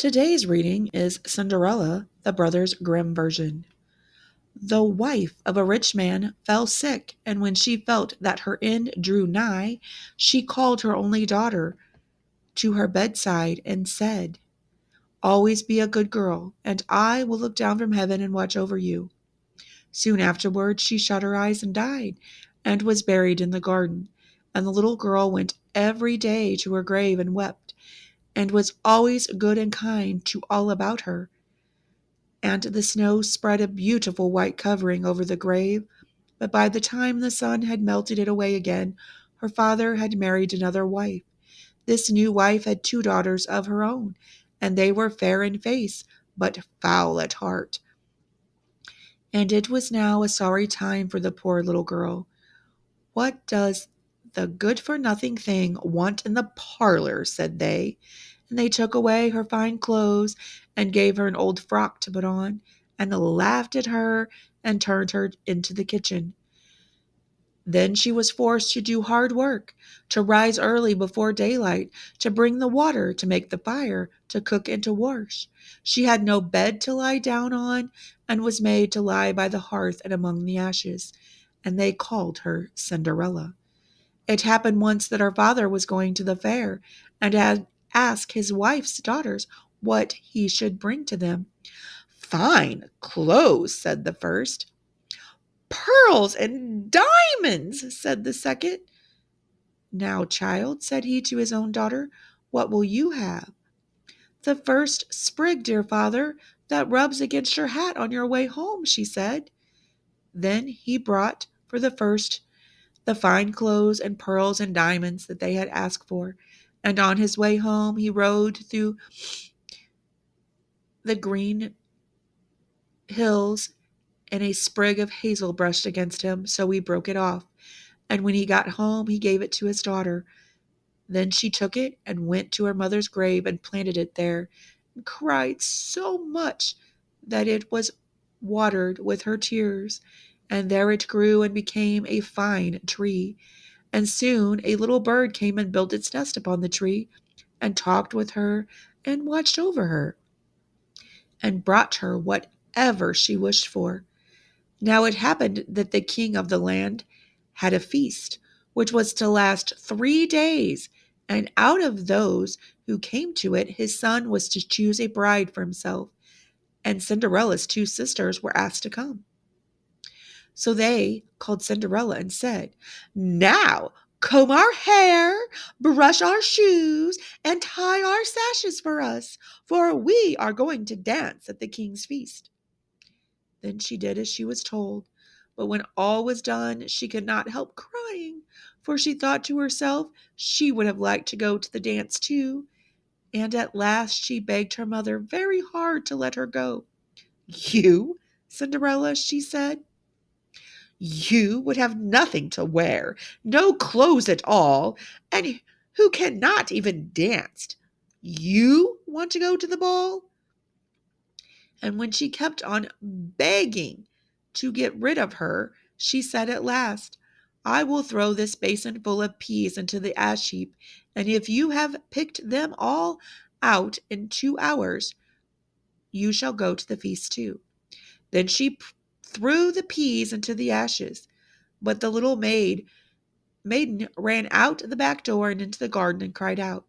Today's reading is Cinderella, the Brothers Grimm version. The wife of a rich man fell sick, and when she felt that her end drew nigh, she called her only daughter to her bedside and said, "Always be a good girl, and I will look down from heaven and watch over you." Soon afterward she shut her eyes and died, and was buried in the garden. And the little girl went every day to her grave and wept, and was always good and kind to all about her. And the snow spread a beautiful white covering over the grave, but by the time the sun had melted it away again, her father had married another wife. This new wife had two daughters of her own, and they were fair in face, but foul at heart. And it was now a sorry time for the poor little girl. "What does the good-for-nothing thing want in the parlor?" said they. And they took away her fine clothes and gave her an old frock to put on, and laughed at her and turned her into the kitchen. Then she was forced to do hard work, to rise early before daylight, to bring the water, to make the fire, to cook and to wash. She had no bed to lie down on, and was made to lie by the hearth and among the ashes, and they called her Cinderella. It happened once that her father was going to the fair, and had asked his wife's daughters what he should bring to them. "Fine clothes," said the first. "Pearls and diamonds," said the second. "Now, child," said he to his own daughter, "what will you have?" "The first sprig, dear father, that rubs against your hat on your way home," she said. Then he brought for the first the fine clothes and pearls and diamonds that they had asked for, and on his way home he rode through the green hills, and a sprig of hazel brushed against him, so he broke it off. And when he got home, he gave it to his daughter. Then she took it and went to her mother's grave and planted it there, and cried so much that it was watered with her tears. And there it grew and became a fine tree. And soon a little bird came and built its nest upon the tree, and talked with her, and watched over her, and brought her whatever she wished for. Now it happened that the king of the land had a feast, which was to last 3 days, and out of those who came to it, his son was to choose a bride for himself, and Cinderella's two sisters were asked to come. So they called Cinderella and said, "Now comb our hair, brush our shoes, and tie our sashes for us, for we are going to dance at the king's feast." Then she did as she was told, but when all was done she could not help crying, for she thought to herself she would have liked to go to the dance too, and at last she begged her mother very hard to let her go. "You, Cinderella," she said, "you would have nothing to wear, no clothes at all, and who cannot even dance. You want to go to the ball?" And when she kept on begging to get rid of her, she said at last, "I will throw this basin full of peas into the ash heap, and if you have picked them all out in 2 hours, you shall go to the feast too." Then she threw the peas into the ashes, but the little maiden ran out the back door and into the garden and cried out,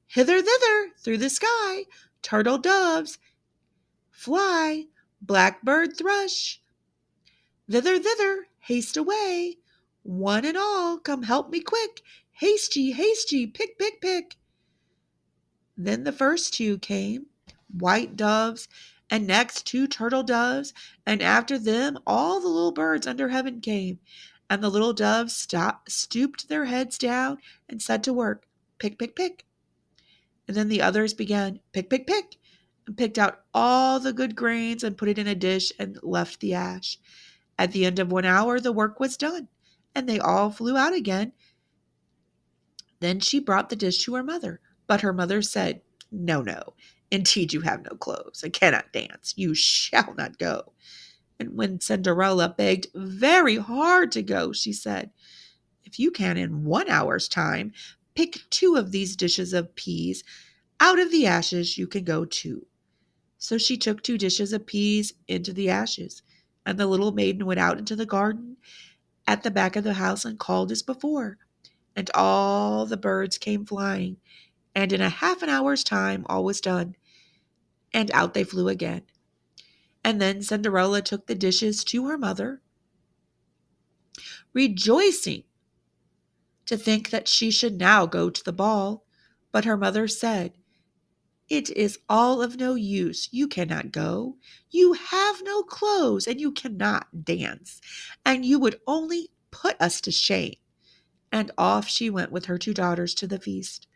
"Hither, thither, through the sky, turtle doves, fly, blackbird, thrush, thither, thither, haste away, one and all, come help me quick, haste ye, pick, pick, pick." Then the first two came, white doves, and next two turtle doves, and after them all the little birds under heaven came, and the little doves stooped their heads down and set to work, pick, pick, pick. And then the others began, pick, pick, pick, and picked out all the good grains and put it in a dish and left the ash. At the end of 1 hour the work was done, and they all flew out again. Then she brought the dish to her mother, but her mother said, "No, no, indeed you have no clothes, and cannot dance. You shall not go." And when Cinderella begged very hard to go, she said, "If you can in 1 hour's time pick two of these dishes of peas, Out of the ashes you can go too. So she took 2 dishes of peas into the ashes, and the little maiden went out into the garden at the back of the house and called as before. And all the birds came flying, and in a half an hour's time all was done, and out they flew again. And then Cinderella took the dishes to her mother, rejoicing to think that she should now go to the ball. But her mother said, "It is all of no use. You cannot go. You have no clothes, and you cannot dance, and you would only put us to shame." And off she went with her 2 daughters to the feast.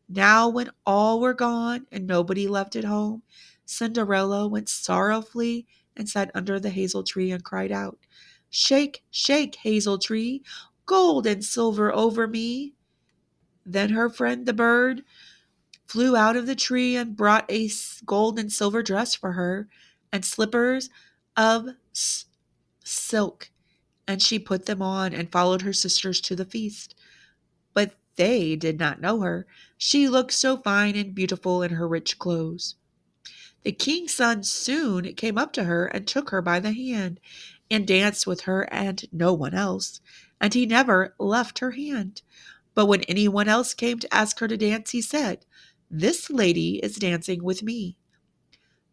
Now, when all were gone and nobody left at home, Cinderella went sorrowfully and sat under the hazel tree and cried out, "Shake, shake, hazel tree, gold and silver over me." Then her friend the bird flew out of the tree and brought a gold and silver dress for her and slippers of silk, and she put them on and followed her sisters to the feast. But they did not know her. She looked so fine and beautiful in her rich clothes. The king's son soon came up to her and took her by the hand and danced with her and no one else, and he never left her hand. But when anyone else came to ask her to dance, he said, "This lady is dancing with me."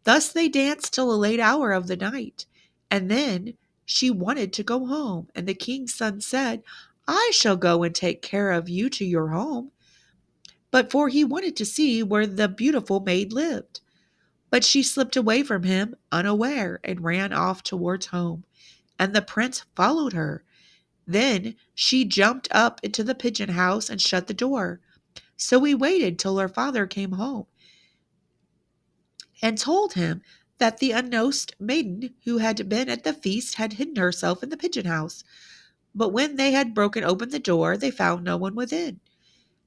Thus they danced till a late hour of the night, and then she wanted to go home, and the king's son said, "I shall go and take care of you to your home." But for he wanted to see where the beautiful maid lived. But she slipped away from him unaware and ran off towards home, and the prince followed her. Then she jumped up into the pigeon house and shut the door. So he waited till her father came home and told him that the unnoticed maiden who had been at the feast had hidden herself in the pigeon house. But when they had broken open the door, they found no one within.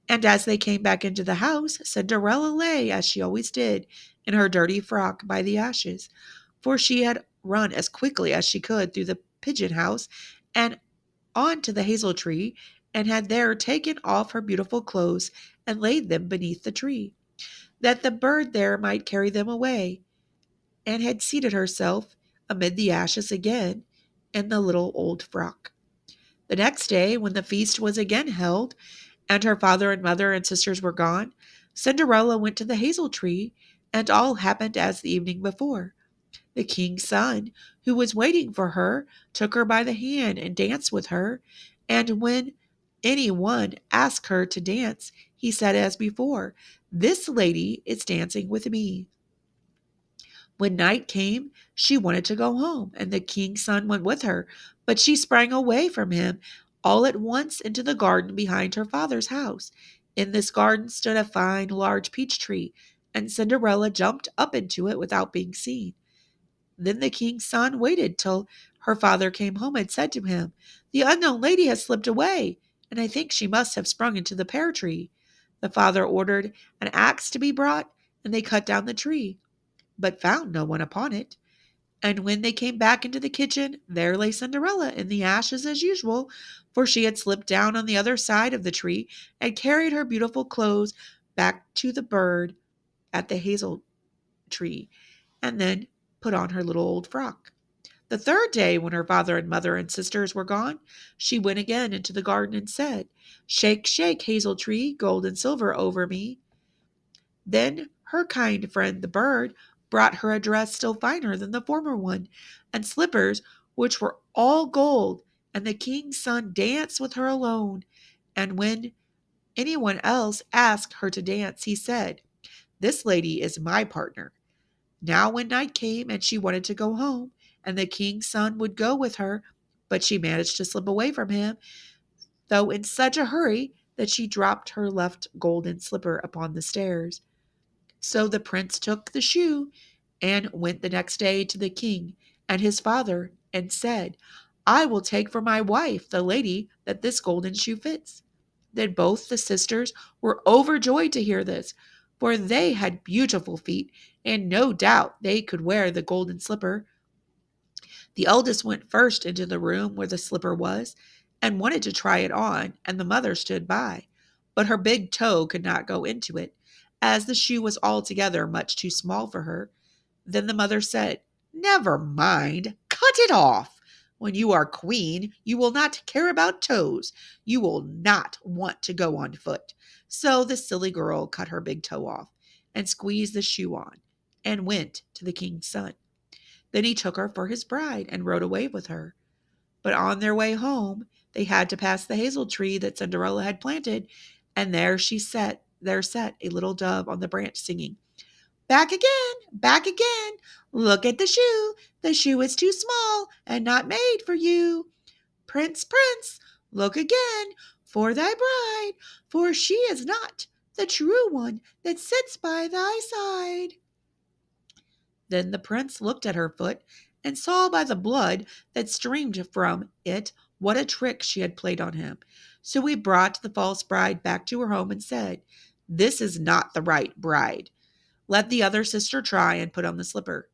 And as they came back into the house, Cinderella lay, as she always did, in her dirty frock by the ashes, for she had run as quickly as she could through the pigeon house and on to the hazel tree, and had there taken off her beautiful clothes and laid them beneath the tree, that the bird there might carry them away, and had seated herself amid the ashes again in the little old frock. The next day, when the feast was again held, and her father and mother and sisters were gone, Cinderella went to the hazel tree, and all happened as the evening before. The king's son, who was waiting for her, took her by the hand and danced with her, and when any one asked her to dance, he said as before, "This lady is dancing with me." When night came, she wanted to go home, and the king's son went with her, but she sprang away from him all at once into the garden behind her father's house. In this garden stood a fine large peach tree, and Cinderella jumped up into it without being seen. Then the king's son waited till her father came home and said to him, "The unknown lady has slipped away, and I think she must have sprung into the pear tree." The father ordered an axe to be brought, and they cut down the tree, but found no one upon it. And when they came back into the kitchen, there lay Cinderella in the ashes as usual, for she had slipped down on the other side of the tree and carried her beautiful clothes back to the bird at the hazel tree, and then put on her little old frock. The third day, when her father and mother and sisters were gone, she went again into the garden and said, "Shake, shake, hazel tree, gold and silver over me." Then her kind friend the bird brought her a dress still finer than the former one, and slippers which were all gold, and the king's son danced with her alone. And when anyone else asked her to dance, he said, "This lady is my partner." Now when night came and she wanted to go home, and the king's son would go with her, but she managed to slip away from him, though in such a hurry that she dropped her left golden slipper upon the stairs. So the prince took the shoe and went the next day to the king and his father and said, "I will take for my wife the lady that this golden shoe fits." Then both the sisters were overjoyed to hear this, for they had beautiful feet, and no doubt they could wear the golden slipper. The eldest went first into the room where the slipper was and wanted to try it on, and the mother stood by, but her big toe could not go into it. as the shoe was altogether much too small for her. Then the mother said, "Never mind, cut it off. When you are queen, you will not care about toes. You will not want to go on foot." So the silly girl cut her big toe off and squeezed the shoe on and went to the king's son. Then he took her for his bride and rode away with her. But on their way home, they had to pass the hazel tree that Cinderella had planted, and there sat a little dove on the branch singing, "Back again, back again. Look at the shoe. The shoe is too small and not made for you. Prince, prince, look again for thy bride, for she is not the true one that sits by thy side." Then the prince looked at her foot and saw by the blood that streamed from it what a trick she had played on him. So he brought the false bride back to her home and said, "This is not the right bride. Let the other sister try and put on the slipper."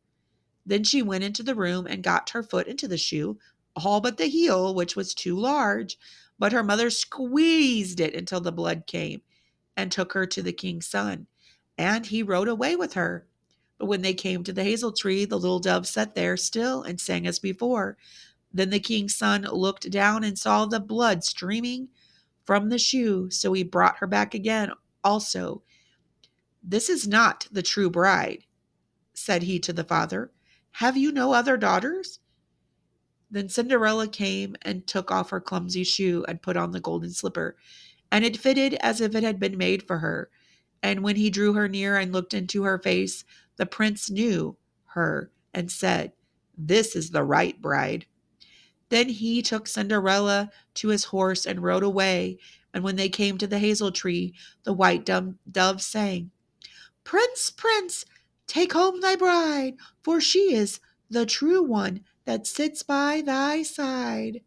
Then she went into the room and got her foot into the shoe, all but the heel, which was too large. But her mother squeezed it until the blood came and took her to the king's son, and he rode away with her. But when they came to the hazel tree, the little dove sat there still and sang as before. Then the king's son looked down and saw the blood streaming from the shoe, so he brought her back again also. "This is not the true bride," said he to the father. "Have you no other daughters?" Then Cinderella came and took off her clumsy shoe and put on the golden slipper, and it fitted as if it had been made for her. And when he drew her near and looked into her face, the prince knew her and said, "This is the right bride." Then he took Cinderella to his horse and rode away. And when they came to the hazel tree, the white dove sang, "Prince, prince, take home thy bride, for she is the true one that sits by thy side."